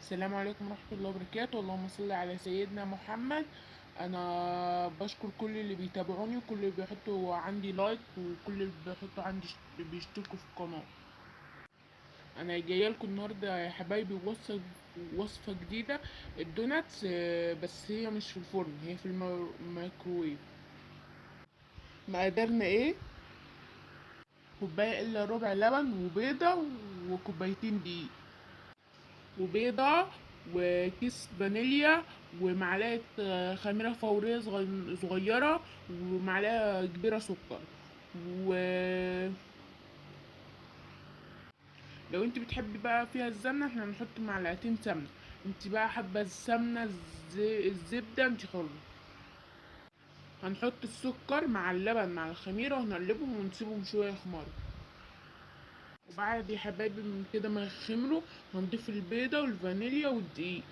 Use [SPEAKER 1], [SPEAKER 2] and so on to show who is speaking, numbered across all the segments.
[SPEAKER 1] السلام عليكم ورحمة الله وبركاته. اللهم صل على سيدنا محمد. انا بشكر كل اللي بيتابعوني وكل اللي بيحطوا عندي لايك وكل اللي بيحطوا عندي بيشتركوا في القناة. انا جايه لكم النهارده يا حبايبي وصفة جديدة. الدوناتس، بس هي مش في الفرن، هي في الميكروويف. مقدارنا ايه؟ كوباية الا ربع لبن وبيضة وكوبايتين دقيق وبيضة وكيس فانيليا ومعلقة خميرة فورية صغيرة ومعلقة كبيرة سكر. ولو انت بتحبي بقى فيها السمنة احنا هنحط معلقتين سمنة. انت بقى حابة السمنة الزبدة انت حرة. هنحط السكر مع اللبن مع الخميرة وهنقلبهم ونسيبهم شوية يخمروا. وبعد يا حبايبي من كده ما يخمروا هنضيف البيضة والفانيليا والدقيق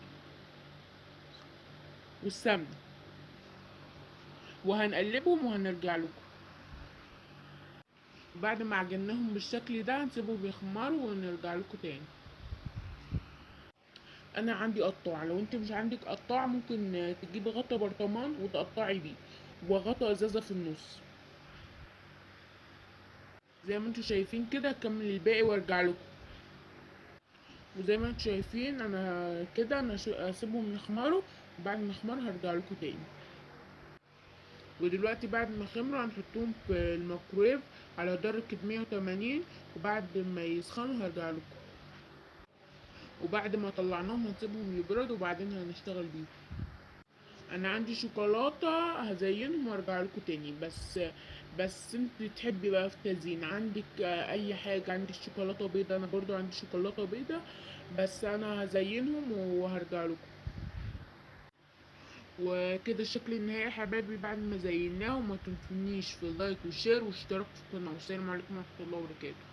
[SPEAKER 1] والسمنة وهنقلبهم وهنرجع لكم. بعد ما عجناهم بالشكل ده هنسيبهم يخمروا ونرجع لكم تاني. انا عندي قطاع، لو انت مش عندك قطاع ممكن تجيبي غطا برطمان وتقطعي بيه وغطا ازازه في النص زي ما انتوا شايفين كده. اكمل الباقي وارجع لكم. وزي ما انتوا شايفين انا كده اسيبهم يخمروا. بعد ما يخمروا هرجع لكم تاني. ودلوقتي بعد ما خمروا هنحطهم في الميكرويف على درجة 180. وبعد ما يسخنوا هرجع لكم. وبعد ما طلعناهم هنسيبهم يبردوا وبعدين هنشتغل بيهم. انا عندي شوكولاته هزينهم وارجع لكم تاني. بس انت تحبي بقى في تزيين عندك اي حاجه. عندي الشوكولاته بيضه، انا برضو عندي شوكولاته بيضه بس انا هزينهم وهرجع لكم. وكده الشكل النهائي يا حبايبي بعد ما زيناهم. ما تنسونيش في اللايك والشير والاشتراك في القناه. والسلام عليكم ورحمه الله وبركاته.